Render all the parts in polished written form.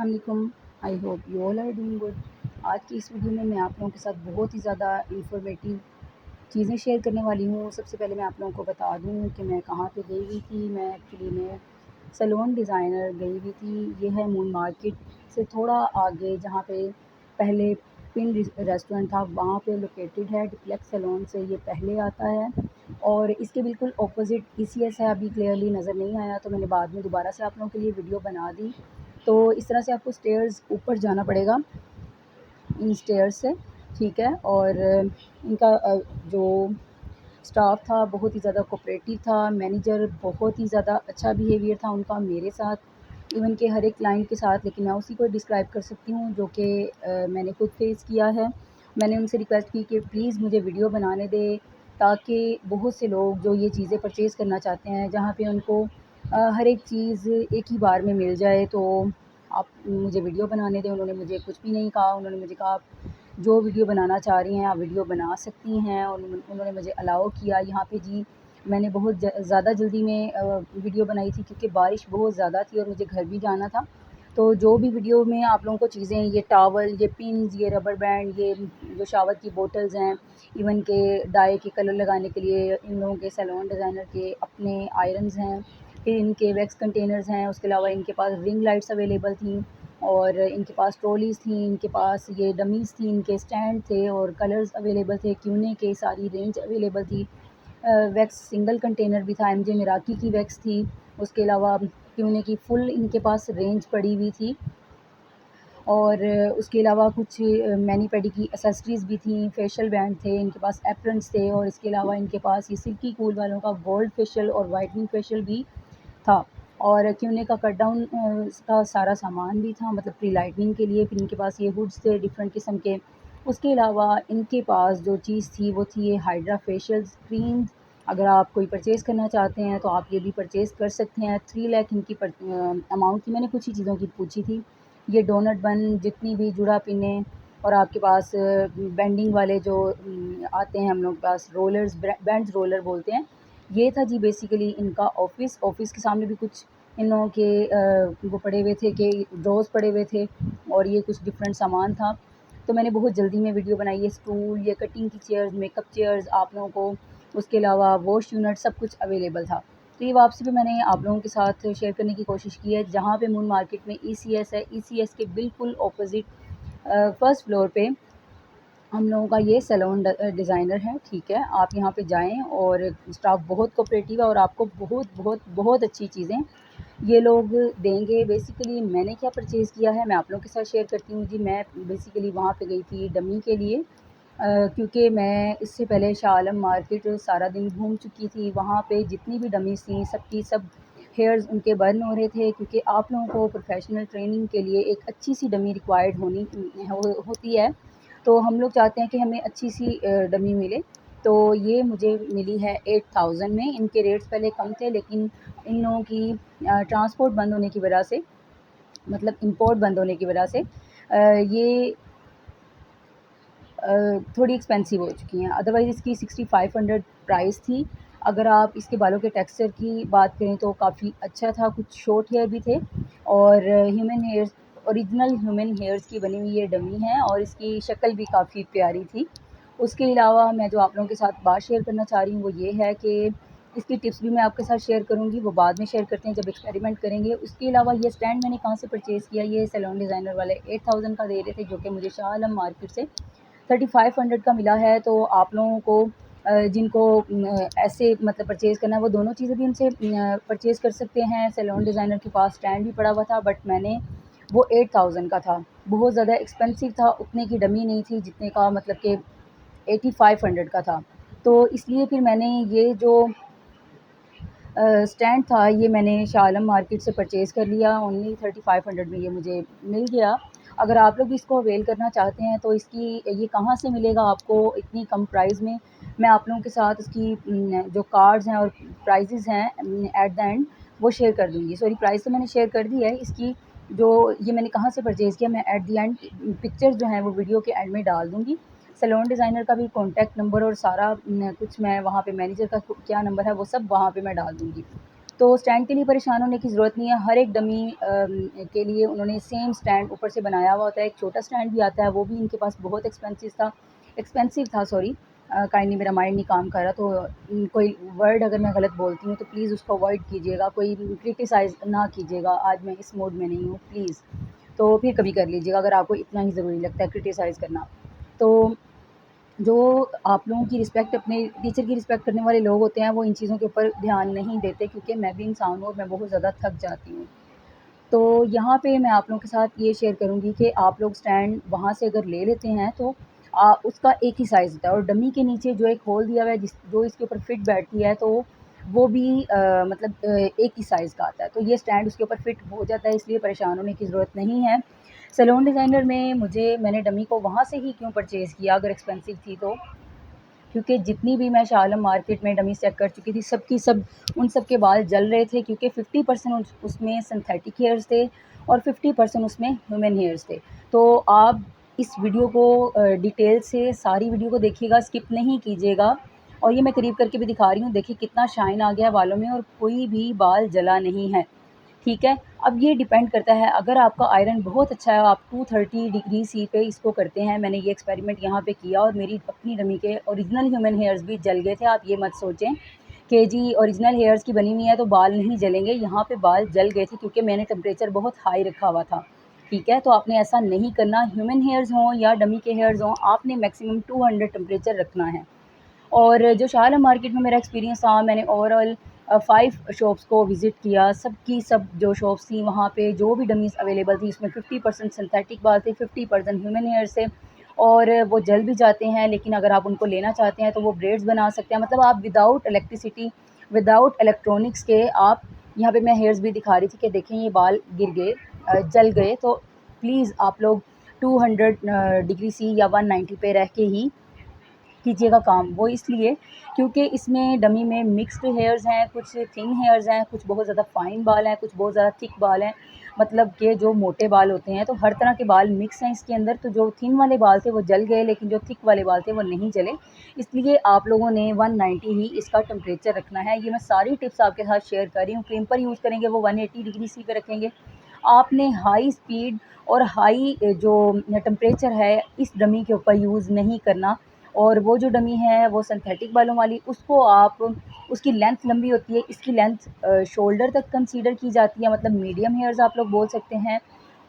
अस्सलाम वालेकुम। I hope you all are doing good. आज की इस वीडियो में मैं आप लोगों के साथ बहुत ही ज़्यादा इंफॉर्मेटिव चीज़ें शेयर करने वाली हूँ। सबसे पहले मैं आप लोगों को बता दूँ कि मैं कहाँ पे गई हुई थी। मैं एक्चुअली में सैलून डिज़ाइनर गई हुई थी। ये है मून मार्केट से थोड़ा आगे, जहाँ पे पहले पिन रेस्टोरेंट था, वहाँ पे लोकेटेड है। डिप्लेक्स सैलून से ये पहले आता है और इसके बिल्कुल ऑपोज़िट ईसीएस है। अभी क्लियरली नज़र नहीं आया तो मैंने बाद में दोबारा से आप लोगों के लिए वीडियो बना दी। तो इस तरह से आपको स्टेयर्स ऊपर जाना पड़ेगा, इन स्टेयर्स से, ठीक है। और इनका जो स्टाफ था बहुत ही ज़्यादा कोऑपरेटिव था। मैनेजर बहुत ही ज़्यादा अच्छा बिहेवियर था उनका मेरे साथ, इवन के हर एक क्लाइंट के साथ। लेकिन मैं उसी को डिस्क्राइब कर सकती हूँ जो कि मैंने खुद फेस किया है। मैंने उनसे रिक्वेस्ट की कि प्लीज़ मुझे वीडियो बनाने दें, ताकि बहुत से लोग जो ये चीज़ें परचेज़ करना चाहते हैं, जहाँ पे उनको हर एक चीज़ एक ही बार में मिल जाए, तो आप मुझे वीडियो बनाने दें। उन्होंने मुझे कुछ भी नहीं कहा। उन्होंने मुझे कहा जो वीडियो बनाना चाह रही हैं आप वीडियो बना सकती हैं, और उन्होंने मुझे अलाउ किया यहाँ पे। जी, मैंने बहुत ज़्यादा जल्दी में वीडियो बनाई थी क्योंकि बारिश बहुत ज़्यादा थी और मुझे घर भी जाना था। तो जो भी वीडियो में आप लोगों को चीज़ें, ये टॉवल, ये पिन्स, ये रबर बैंड, ये जो शावर की बोतल्स हैं, इवन के डाई के कलर लगाने के लिए इन लोगों के सैलून डिज़ाइनर के अपने आयरन्स हैं, फिर इनके वैक्स कंटेनर्स हैं। उसके अलावा इनके पास रिंग लाइट्स अवेलेबल थी, और इनके पास ट्रॉलीज़ थी, इनके पास ये डमीज़ थी, इनके स्टैंड थे, और कलर्स अवेलेबल थे, क्यूने के सारी रेंज अवेलेबल थी। वैक्स सिंगल कंटेनर भी था, एमजे मिराकी की वैक्स थी। उसके अलावा क्यूने की फुल इनके पास रेंज पड़ी हुई थी, और उसके अलावा कुछ मैनी पेडी की एसेसरीज़ भी थी, फेशियल बैंड थे, इनके पास एप्रन्स थे, और इसके अलावा इनके पास ये सिल्की कूल वालों का गोल्ड फेशियल और वाइटनिंग फेशियल भी था। और क्यूने का कट डाउन का सारा सामान भी था, मतलब प्री लाइटनिंग के लिए। फिर इनके पास ये हुड्स थे डिफरेंट किस्म के। उसके अलावा इनके पास जो चीज़ थी वो थी ये हाइड्रा फेशियल क्रीम। अगर आप कोई परचेज़ करना चाहते हैं तो आप ये भी परचेज़ कर सकते हैं। 3 लाख इनकी अमाउंट थी। मैंने कुछ ही चीज़ों की पूछी थी। ये डोनट बन, जितनी भी जुड़ा पिनें, और आपके पास बेंडिंग वाले जो आते हैं हम लोग के पास, रोलर्स, बैंड्स रोलर बोलते हैं। ये था जी बेसिकली इनका ऑफ़िस के सामने भी कुछ इन लोगों के वो पड़े हुए थे, कि ड्रॉज़ पड़े हुए थे, और ये कुछ डिफरेंट सामान था। तो मैंने बहुत जल्दी में वीडियो बनाई। ये स्टूल, ये कटिंग की चेयर्स, मेकअप चेयर्स आप लोगों को, उसके अलावा वॉश यूनिट, सब कुछ अवेलेबल था। तो ये वापसी पे मैंने आप लोगों के साथ शेयर करने की कोशिश की है। जहाँ पे मून मार्केट में ईसीएस है, ईसीएस के बिल्कुल ऑपोज़िट फर्स्ट फ्लोर पे हम लोगों का ये सैलून डिज़ाइनर है, ठीक है। आप यहाँ पे जाएँ, और स्टाफ बहुत कोऑपरेटिव है, और आपको बहुत बहुत बहुत अच्छी चीज़ें ये लोग देंगे। बेसिकली मैंने क्या परचेज़ किया है मैं आप लोगों के साथ शेयर करती हूँ जी। मैं बेसिकली वहाँ पे गई थी डमी के लिए, क्योंकि मैं इससे पहले शाह आलम मार्केट सारा दिन घूम चुकी थी। वहाँ पे जितनी भी डमीज़ थी सबकी सब हेयर्स उनके बर्न हो रहे थे, क्योंकि आप लोगों को प्रोफेशनल ट्रेनिंग के लिए एक अच्छी सी डमी रिक्वायर्ड होती है। तो हम लोग चाहते हैं कि हमें अच्छी सी डमी मिले। तो ये मुझे मिली है 8000 में। इनके रेट्स पहले कम थे, लेकिन इन लोगों की ट्रांसपोर्ट बंद होने की वजह से, मतलब इंपोर्ट बंद होने की वजह से ये थोड़ी एक्सपेंसिव हो चुकी हैं। अदरवाइज़ इसकी 6500 प्राइस थी। अगर आप इसके बालों के टेक्सचर की बात करें तो काफ़ी अच्छा था। कुछ शॉर्ट हेयर भी थे, और human hairs, original human hairs की बनी हुई ये डमी है, और इसकी शक्ल भी काफ़ी प्यारी थी। उसके अलावा मैं जो आप लोगों के साथ बात शेयर करना चाह रही हूँ वो ये है कि इसकी टिप्स भी मैं आपके साथ शेयर करूँगी, वो बाद में शेयर करते हैं जब एक्सपेरिमेंट करेंगे। उसके अलावा ये स्टैंड मैंने कहाँ से परचेज़ किया, ये सैलून डिज़ाइनर वाले 8000 का दे रहे थे, जो कि मुझे शाह आलम मार्केट से 3500 का मिला है। तो आप लोगों को जिनको ऐसे मतलब परचेज़ करना है वो दोनों चीज़ें भी उनसे परचेज़ कर सकते हैं। सैलून डिज़ाइनर के पास स्टैंड भी पड़ा हुआ था, बट मैंने वो 8000 का था, बहुत ज़्यादा एक्सपेंसिव था। उतने की डमी नहीं थी जितने का मतलब कि 8500 का था। तो इसलिए फिर मैंने ये जो स्टैंड था ये मैंने शाह आलम मार्केट से परचेज़ कर लिया। ओनली 3500 में ये मुझे मिल गया। अगर आप लोग भी इसको अवेल करना चाहते हैं तो इसकी ये कहाँ से मिलेगा आपको इतनी कम प्राइस में, मैं आप लोगों के साथ इसकी जो कार्ड्स हैं और प्राइसेस हैं एट द एंड वो शेयर कर दूँगी। सॉरी, प्राइस तो मैंने शेयर कर दी है। इसकी जो ये मैंने कहाँ से परचेज़ किया मैं एट द एंड पिक्चर्स जो हैं वो वीडियो के एंड में डाल दूँगी। सैलून डिज़ाइनर का भी कॉन्टैक्ट नंबर और सारा कुछ मैं वहाँ पे, मैनेजर का क्या नंबर है वो सब वहाँ पे मैं डाल दूँगी। तो स्टैंड के लिए परेशान होने की ज़रूरत नहीं है। हर एक डमी के लिए उन्होंने सेम स्टैंड ऊपर से बनाया हुआ होता है। एक छोटा स्टैंड भी आता है, वो भी इनके पास बहुत एक्सपेंसिव था, सॉरी, काइंडली मेरा माइंड नहीं काम कर रहा, तो कोई वर्ड अगर मैं गलत बोलती हूँ तो प्लीज़ उसको अवॉइड कीजिएगा, कोई क्रिटिसाइज़ ना कीजिएगा। आज मैं इस मूड में नहीं हूँ, प्लीज़। तो फिर कभी कर लीजिएगा अगर आपको इतना ही ज़रूरी लगता है क्रिटिसाइज़ करना। तो जो आप लोगों की रिस्पेक्ट, अपने टीचर की रिस्पेक्ट करने वाले लोग होते हैं, वो इन चीज़ों के ऊपर ध्यान नहीं देते, क्योंकि मैं भी इंसान हूँ और मैं बहुत ज़्यादा थक जाती हूँ। तो यहाँ पे मैं आप लोगों के साथ ये शेयर करूँगी कि आप लोग स्टैंड वहाँ से अगर ले लेते हैं तो उसका एक ही साइज़ होता है, और डमी के नीचे जो एक होल दिया हुआ है जो इसके ऊपर फिट बैठती है, तो वो भी मतलब एक ही साइज़ का आता है। तो ये स्टैंड उसके ऊपर फिट हो जाता है, इसलिए परेशान होने की ज़रूरत नहीं है। सैलून डिज़ाइनर में मैंने डमी को वहाँ से ही क्यों परचेज़ किया अगर एक्सपेंसिव थी तो, क्योंकि जितनी भी मैं शाह आलम मार्केट में डमीज़ चेक कर चुकी थी, सबकी सब उन सब के बाल जल रहे थे, क्योंकि 50% उसमें सिंथेटिक हेयर्स थे और 50% उसमें ह्यूमन हेयर्स थे। तो आप इस वीडियो को डिटेल से सारी वीडियो को देखिएगा, स्किप नहीं कीजिएगा। और ये मैं करीब करके भी दिखा रही हूँ, देखिए कितना शाइन आ गया है बालों में और कोई भी बाल जला नहीं है। ठीक है? अब ये डिपेंड करता है, अगर आपका आयरन बहुत अच्छा है, आप 230 डिग्री सी पे इसको करते हैं। मैंने ये एक्सपेरिमेंट यहाँ पे किया और मेरी अपनी डमी के ओरिजिनल ह्यूमन हेयर्स भी जल गए थे। आप ये मत सोचें कि जी ओरिजिनल हेयर्स की बनी हुई है तो बाल नहीं जलेंगे, यहाँ पे बाल जल गए थे क्योंकि मैंने टेम्परेचर बहुत हाई रखा हुआ था। ठीक है? तो आपने ऐसा नहीं करना, ह्यूमन हेयर्स हों या डमी के हेयर्स हों, आपने मैक्सिमम 200 टेम्परेचर रखना है। और जो शाह आलम मार्केट में मेरा एक्सपीरियंस रहा, मैंने ओवरऑल 5 शॉप्स को विज़िट किया। सबकी सब जो शॉप्स थी वहाँ पे जो भी डमीज़ अवेलेबल थी, उसमें 50% सिंथेटिक बाल थे, 50% ह्यूमन हेयर्स थे, और वो जल भी जाते हैं, लेकिन अगर आप उनको लेना चाहते हैं तो वो ब्रेड्स बना सकते हैं। मतलब आप विदाउट इलेक्ट्रिसिटी, विदाउट इलेक्ट्रॉनिक्स के आप, यहाँ पे मैं हेयर्स भी दिखा रही थी कि देखें ये बाल गिर गए, जल गए। तो प्लीज़ आप लोग 200 डिग्री सी या 190 पे रह के ही कीजिएगा काम। वो इसलिए क्योंकि इसमें डमी में मिक्स्ड हेयर्स हैं, कुछ थिन हेयर्स हैं, कुछ बहुत ज़्यादा फाइन बाल हैं, कुछ बहुत ज़्यादा थिक बाल हैं। मतलब कि जो मोटे बाल होते हैं, तो हर तरह के बाल मिक्स हैं इसके अंदर। तो जो थिन वाले बाल थे वो जल गए, लेकिन जो थिक वाले बाल थे वो नहीं जले। इसलिए आप लोगों ने 190 ही इसका टेम्परेचर रखना है। ये मैं सारी टिप्स आपके साथ शेयर कर रही हूँ। क्रीम्पर यूज़ करेंगे वो 180 डिग्री सी पे रखेंगे। आपने हाई स्पीड और हाई जो टेम्परेचर है इस डमी के ऊपर यूज़ नहीं करना। और वो जो डमी है वो सिंथेटिक बालों वाली, उसको आप, उसकी लेंथ लंबी होती है, इसकी लेंथ शोल्डर तक कंसीडर की जाती है, मतलब मीडियम हेयर्स आप लोग बोल सकते हैं।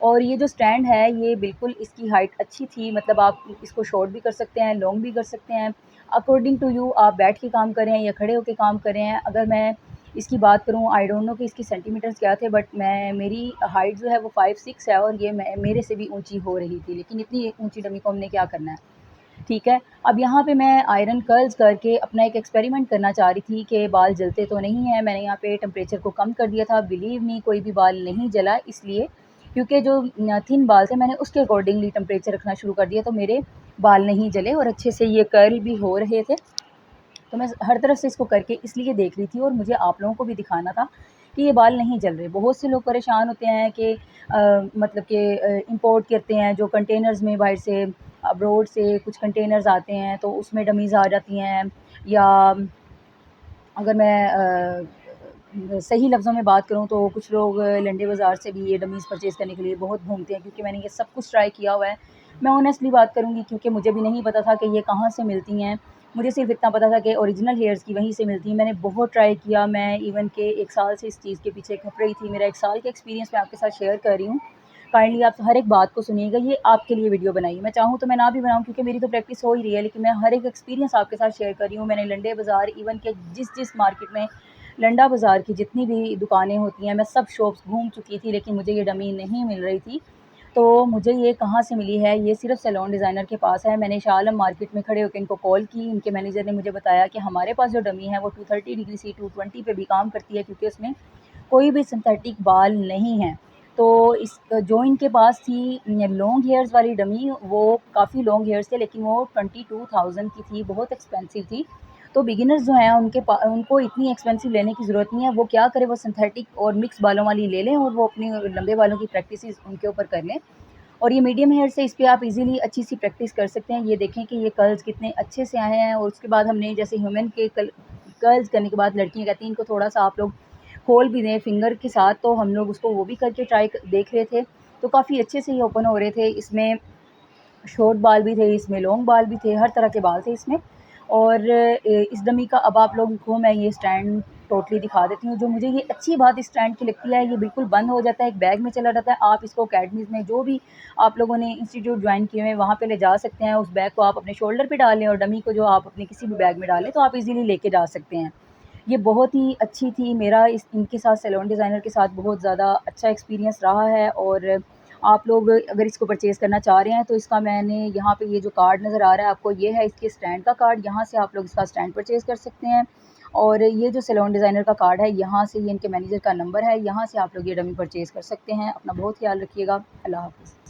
और ये जो स्टैंड है ये बिल्कुल, इसकी हाइट अच्छी थी, मतलब आप इसको शॉर्ट भी कर सकते हैं, लॉन्ग भी कर सकते हैं, अकॉर्डिंग टू यू। आप बैठ के काम करें या खड़े होकर काम करें। अगर मैं इसकी बात करूँ, आई डोंट नो कि इसकी सेंटीमीटर्स क्या थे, बट मेरी हाइट जो है वो 5'6" है, और ये मेरे से भी ऊंची हो रही थी, लेकिन इतनी ऊंची डमी को हमने क्या करना है। ठीक है? अब यहाँ पे मैं आयरन कर्ल्स करके अपना एक एक्सपेरिमेंट करना चाह रही थी कि बाल जलते तो नहीं हैं। मैंने यहाँ पे टेम्परेचर को कम कर दिया था, बिलीव मी कोई भी बाल नहीं जला, इसलिए क्योंकि जो थिन बाल थे मैंने उसके अकॉर्डिंगली टेम्परेचर रखना शुरू कर दिया, तो मेरे बाल नहीं जले और अच्छे से ये कर्ल भी हो रहे थे। तो मैं हर तरफ से इसको करके इसलिए देख रही थी, और मुझे आप लोगों को भी दिखाना था कि ये बाल नहीं जल रहे। बहुत से लोग परेशान होते हैं कि मतलब कि इंपोर्ट करते हैं जो कंटेनर्स में, बाहर से अब्रॉड से कुछ कंटेनर्स आते हैं, तो उसमें डमीज़ आ जाती हैं। या अगर मैं सही लफ्ज़ों में बात करूँ तो कुछ लोग लंडे बाज़ार से भी ये डमीज़ परचेज़ करने के लिए बहुत घूमते हैं, क्योंकि मैंने ये सब कुछ ट्राई किया हुआ है। मैं ऑनेस्टली बात करूँगी, क्योंकि मुझे भी नहीं पता था कि ये कहाँ से मिलती हैं। मुझे सिर्फ़ इतना पता था कि ओरिजिनल हेयर्स की वहीं से मिलती हैं। मैंने बहुत ट्राई किया, मैं इवन के 1 साल से इस चीज़ के पीछे खप रही थी। मेरा 1 साल का एक्सपीरियंस मैं आपके साथ शेयर कर रही हूँ। काइंडली आप हर एक बात को सुनिएगा, ये आपके लिए वीडियो बनाई है। मैं चाहूँ तो मैं ना भी बनाऊँ, क्योंकि मेरी तो प्रैक्टिस हो ही रही है, लेकिन मैं हर एक एक्सपीरियंस आपके साथ शेयर कर रही हूँ। मैंने लंडे बाज़ार, इवन के जिस मार्केट में लंडा बाज़ार की जितनी भी दुकानें होती हैं, मैं सब शॉप्स घूम चुकी थी, लेकिन मुझे ये डमी नहीं मिल रही थी। तो मुझे ये कहाँ से मिली है, ये सिर्फ़ सैलून डिज़ाइनर के पास है। मैंने शाह आलम मार्केट में खड़े होके इनको कॉल की, इनके मैनेजर ने मुझे बताया कि हमारे पास जो डमी है वो 230 डिग्री सी 220 पे भी काम करती है, क्योंकि उसमें कोई भी सिंथेटिक बाल नहीं है। तो इस जो इनके पास थी लॉन्ग हेयर्स वाली डमी, वो काफ़ी लॉन्ग हेयर्स थे, लेकिन वो 22,000 की थी, बहुत एक्सपेंसिव थी। तो बिगिनर्स जो हैं उनको इतनी एक्सपेंसिव लेने की ज़रूरत नहीं है। वो क्या करें, वो सिंथेटिक और मिक्स बालों वाली ले लें और वो अपने लंबे बालों की प्रैक्टिस उनके ऊपर कर लें। और ये मीडियम हेयर से इस पे आप इजीली अच्छी सी प्रैक्टिस कर सकते हैं। ये देखें कि ये कर्ल्स कितने अच्छे से आए हैं। और उसके बाद हमने जैसे ह्यूमन के कर्ल्स करने के बाद लड़कियां कहती हैं इनको थोड़ा सा आप लोग होल भी दें फिंगर के साथ, तो हम लोग उसको वो भी करके ट्राई देख रहे थे। तो काफ़ी अच्छे से ये ओपन हो रहे थे। इसमें शॉर्ट बाल भी थे, इसमें लॉन्ग बाल भी थे, हर तरह के बाल थे इसमें। और इस डमी का अब आप लोगों को मैं ये स्टैंड टोटली दिखा देती हूँ। जो मुझे ये अच्छी बात इस स्टैंड की लगती है, ये बिल्कुल बंद हो जाता है, एक बैग में चला जाता है। आप इसको अकेडमीज़ में जो भी आप लोगों ने इंस्टीट्यूट ज्वाइन किए हुए हैं वहाँ पे ले जा सकते हैं। उस बैग को आप अपने शोल्डर पे डाल लें और डमी को जो आप अपने किसी भी बैग में डालें तो आप इज़िली लेके जा सकते हैं। ये बहुत ही अच्छी थी। मेरा इनके साथ सैलून डिज़ाइनर के साथ बहुत ज़्यादा अच्छा एक्सपीरियंस रहा है। और आप लोग अगर इसको परचेज़ करना चाह रहे हैं तो इसका मैंने यहाँ पे ये जो कार्ड नज़र आ रहा है आपको, ये है इसके स्टैंड का कार्ड। यहाँ से आप लोग इसका स्टैंड परचेज़ कर सकते हैं। और ये जो सैलून डिज़ाइनर का कार्ड है, यहाँ से ये इनके मैनेजर का नंबर है, यहाँ से आप लोग ये डमी परचेज़ कर सकते हैं। अपना बहुत ख्याल रखिएगा। अल्लाह हाफ़िज़।